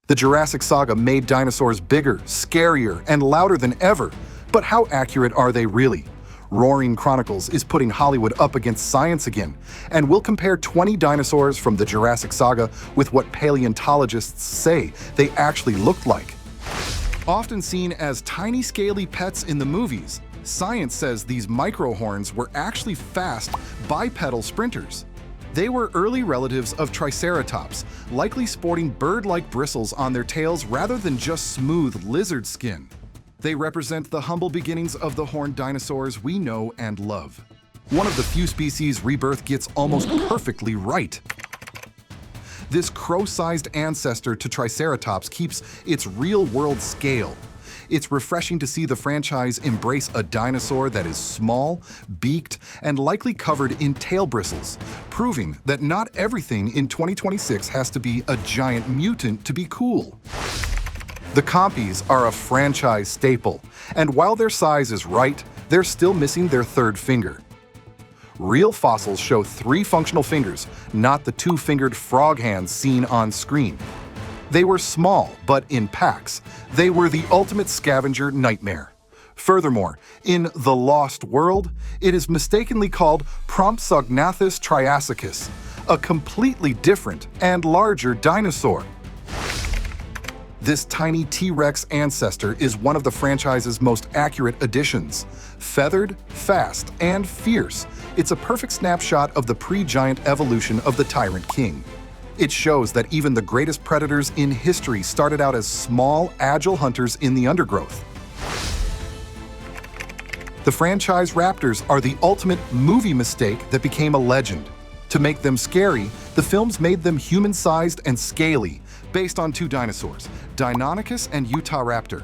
The Jurassic saga made dinosaurs bigger, scarier, and louder than ever. But how accurate are they really? Roaring Chronicles is putting Hollywood up against science again, and we'll compare 20 dinosaurs from the Jurassic saga with what paleontologists say they actually looked like. Often seen as tiny scaly pets in the movies, science says these microhorns were actually fast, bipedal sprinters. They were early relatives of Triceratops, likely sporting bird-like bristles on their tails rather than just smooth lizard skin. They represent the humble beginnings of the horned dinosaurs we know and love. One of the few species Rebirth gets almost perfectly right. This crow-sized ancestor to Triceratops keeps its real-world scale. It's refreshing to see the franchise embrace a dinosaur that is small, beaked, and likely covered in tail bristles, proving that not everything in 2026 has to be a giant mutant to be cool. The Compies are a franchise staple, and while their size is right, they're still missing their third finger. Real fossils show 3 functional fingers, not the 2-fingered frog hands seen on screen. They were small, but in packs. They were the ultimate scavenger nightmare. Furthermore, in The Lost World, it is mistakenly called Compsognathus triassicus, a completely different and larger dinosaur. This tiny T-Rex ancestor is one of the franchise's most accurate additions. Feathered, fast, and fierce, it's a perfect snapshot of the pre-giant evolution of the Tyrant King. It shows that even the greatest predators in history started out as small, agile hunters in the undergrowth. The franchise Raptors are the ultimate movie mistake that became a legend. To make them scary, the films made them human-sized and scaly, based on 2 dinosaurs, Deinonychus and Utahraptor.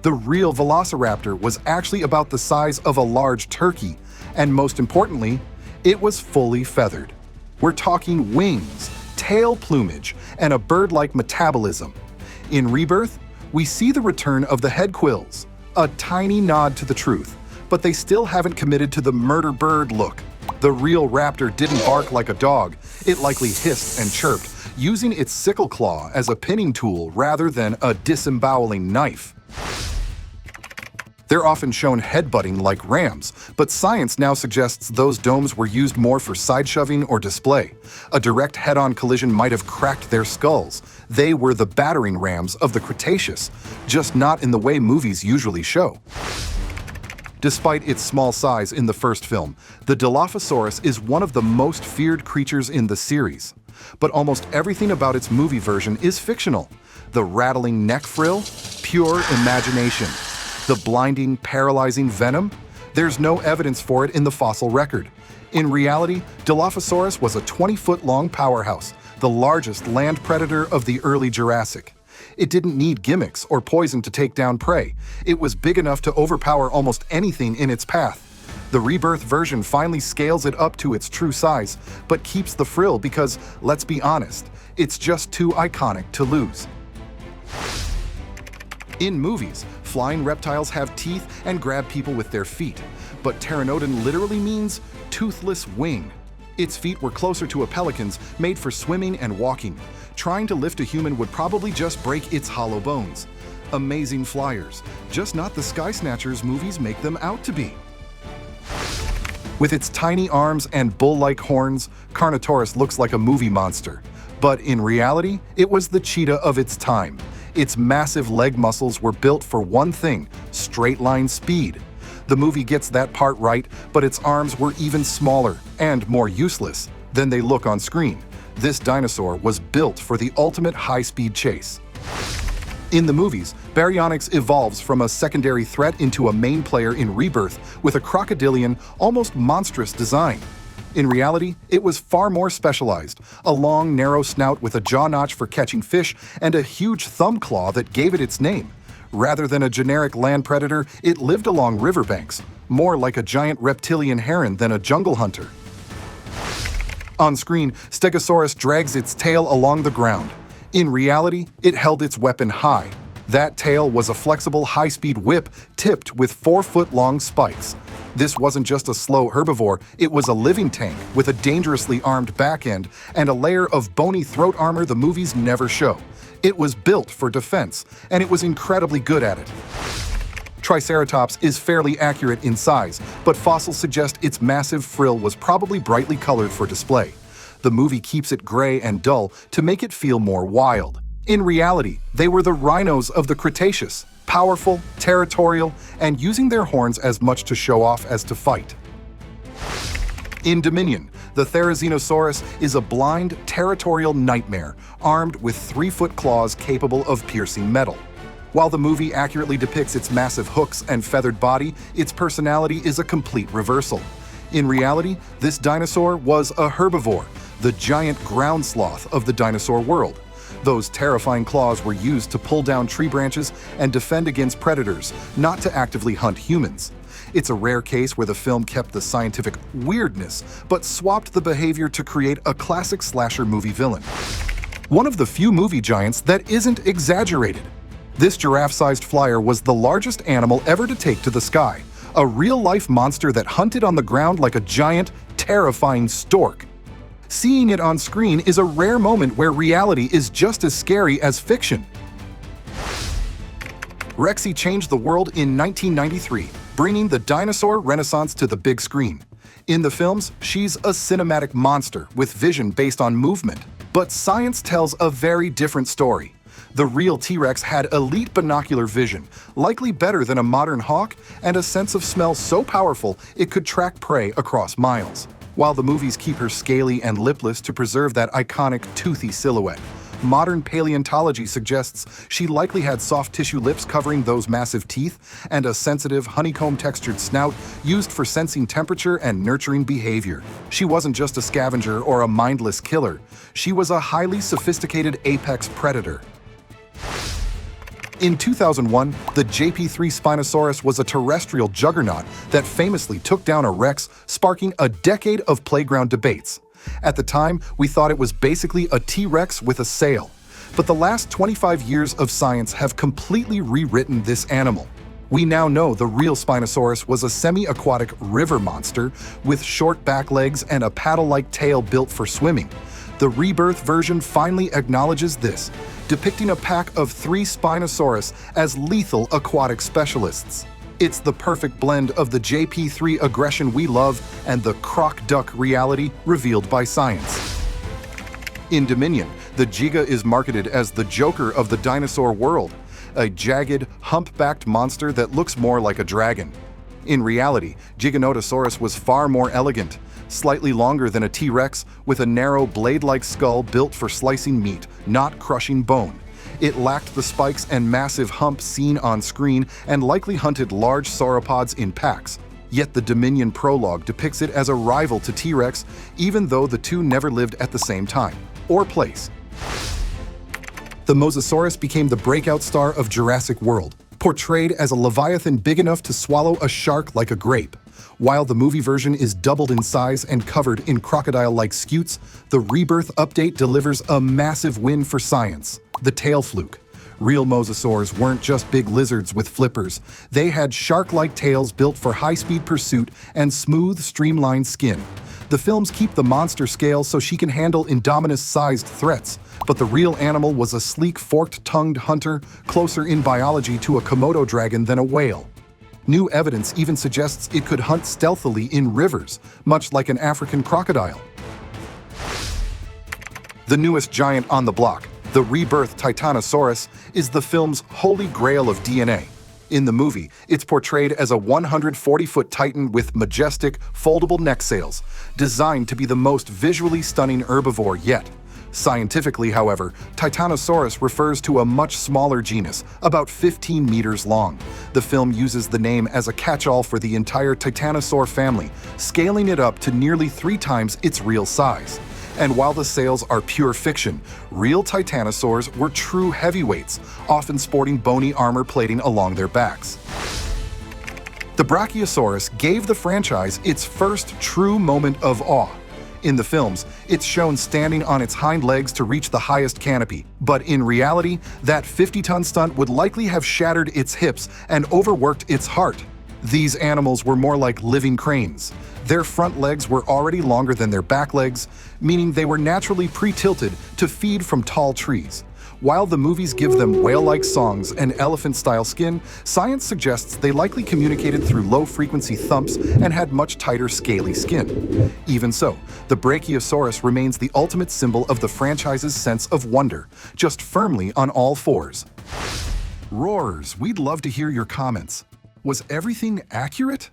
The real Velociraptor was actually about the size of a large turkey, and most importantly, it was fully feathered. We're talking wings, tail plumage, and a bird-like metabolism. In Rebirth, we see the return of the head quills, a tiny nod to the truth, but they still haven't committed to the murder bird look. The real raptor didn't bark like a dog, it likely hissed and chirped, using its sickle claw as a pinning tool rather than a disemboweling knife. They're often shown headbutting like rams, but science now suggests those domes were used more for side-shoving or display. A direct head-on collision might have cracked their skulls. They were the battering rams of the Cretaceous, just not in the way movies usually show. Despite its small size in the first film, the Dilophosaurus is one of the most feared creatures in the series. But almost everything about its movie version is fictional. The rattling neck frill? Pure imagination. The blinding, paralyzing venom? There's no evidence for it in the fossil record. In reality, Dilophosaurus was a 20-foot-long powerhouse, the largest land predator of the early Jurassic. It didn't need gimmicks or poison to take down prey. It was big enough to overpower almost anything in its path. The Rebirth version finally scales it up to its true size, but keeps the frill because, let's be honest, it's just too iconic to lose. In movies, flying reptiles have teeth and grab people with their feet, but Pteranodon literally means toothless wing. Its feet were closer to a pelican's, made for swimming and walking. Trying to lift a human would probably just break its hollow bones. Amazing flyers, just not the sky snatchers movies make them out to be. With its tiny arms and bull-like horns, Carnotaurus looks like a movie monster. But in reality, it was the cheetah of its time. Its massive leg muscles were built for one thing: straight-line speed. The movie gets that part right, but its arms were even smaller and more useless than they look on screen. This dinosaur was built for the ultimate high-speed chase. In the movies, Baryonyx evolves from a secondary threat into a main player in Rebirth with a crocodilian, almost monstrous design. In reality, it was far more specialized, a long, narrow snout with a jaw notch for catching fish and a huge thumb claw that gave it its name. Rather than a generic land predator, it lived along riverbanks, more like a giant reptilian heron than a jungle hunter. On screen, Stegosaurus drags its tail along the ground. In reality, it held its weapon high. That tail was a flexible, high-speed whip tipped with 4-foot-long spikes. This wasn't just a slow herbivore, it was a living tank with a dangerously armed back end and a layer of bony throat armor the movies never show. It was built for defense, and it was incredibly good at it. Triceratops is fairly accurate in size, but fossils suggest its massive frill was probably brightly colored for display. The movie keeps it gray and dull to make it feel more wild. In reality, they were the rhinos of the Cretaceous, powerful, territorial, and using their horns as much to show off as to fight. In Dominion, the Therizinosaurus is a blind, territorial nightmare armed with 3-foot claws capable of piercing metal. While the movie accurately depicts its massive hooks and feathered body, its personality is a complete reversal. In reality, this dinosaur was a herbivore, the giant ground sloth of the dinosaur world. Those terrifying claws were used to pull down tree branches and defend against predators, not to actively hunt humans. It's a rare case where the film kept the scientific weirdness, but swapped the behavior to create a classic slasher movie villain. One of the few movie giants that isn't exaggerated. This giraffe-sized flyer was the largest animal ever to take to the sky, a real-life monster that hunted on the ground like a giant, terrifying stork. Seeing it on screen is a rare moment where reality is just as scary as fiction. Rexy changed the world in 1993, bringing the dinosaur renaissance to the big screen. In the films, she's a cinematic monster with vision based on movement. But science tells a very different story. The real T-Rex had elite binocular vision, likely better than a modern hawk, and a sense of smell so powerful it could track prey across miles. While the movies keep her scaly and lipless to preserve that iconic toothy silhouette, modern paleontology suggests she likely had soft tissue lips covering those massive teeth and a sensitive, honeycomb-textured snout used for sensing temperature and nurturing behavior. She wasn't just a scavenger or a mindless killer. She was a highly sophisticated apex predator. In 2001, the JP3 Spinosaurus was a terrestrial juggernaut that famously took down a Rex, sparking a decade of playground debates. At the time, we thought it was basically a T-Rex with a sail. But the last 25 years of science have completely rewritten this animal. We now know the real Spinosaurus was a semi-aquatic river monster with short back legs and a paddle-like tail built for swimming. The Rebirth version finally acknowledges this, depicting a pack of 3 Spinosaurus as lethal aquatic specialists. It's the perfect blend of the JP3 aggression we love and the croc-duck reality revealed by science. In Dominion, the Giga is marketed as the Joker of the dinosaur world, a jagged, hump-backed monster that looks more like a dragon. In reality, Giganotosaurus was far more elegant, slightly longer than a T-Rex, with a narrow blade-like skull built for slicing meat, not crushing bone. It lacked the spikes and massive hump seen on screen and likely hunted large sauropods in packs. Yet the Dominion prologue depicts it as a rival to T-Rex, even though the two never lived at the same time or place. The Mosasaurus became the breakout star of Jurassic World, portrayed as a leviathan big enough to swallow a shark like a grape. While the movie version is doubled in size and covered in crocodile-like scutes, the Rebirth update delivers a massive win for science. The tail fluke. Real mosasaurs weren't just big lizards with flippers. They had shark-like tails built for high-speed pursuit and smooth, streamlined skin. The films keep the monster scale so she can handle Indominus-sized threats, but the real animal was a sleek, forked-tongued hunter, closer in biology to a Komodo dragon than a whale. New evidence even suggests it could hunt stealthily in rivers, much like an African crocodile. The newest giant on the block, the Rebirth Titanosaurus, is the film's holy grail of DNA. In the movie, it's portrayed as a 140-foot titan with majestic, foldable neck sails, designed to be the most visually stunning herbivore yet. Scientifically, however, Titanosaurus refers to a much smaller genus, about 15 meters long. The film uses the name as a catch-all for the entire titanosaur family, scaling it up to nearly 3 times its real size. And while the sails are pure fiction, real titanosaurs were true heavyweights, often sporting bony armor plating along their backs. The Brachiosaurus gave the franchise its first true moment of awe. In the films, it's shown standing on its hind legs to reach the highest canopy, but in reality, that 50-ton stunt would likely have shattered its hips and overworked its heart. These animals were more like living cranes. Their front legs were already longer than their back legs, meaning they were naturally pre-tilted to feed from tall trees. While the movies give them whale-like songs and elephant-style skin, science suggests they likely communicated through low-frequency thumps and had much tighter, scaly skin. Even so, the Brachiosaurus remains the ultimate symbol of the franchise's sense of wonder, just firmly on all fours. Roarers, we'd love to hear your comments. Was everything accurate?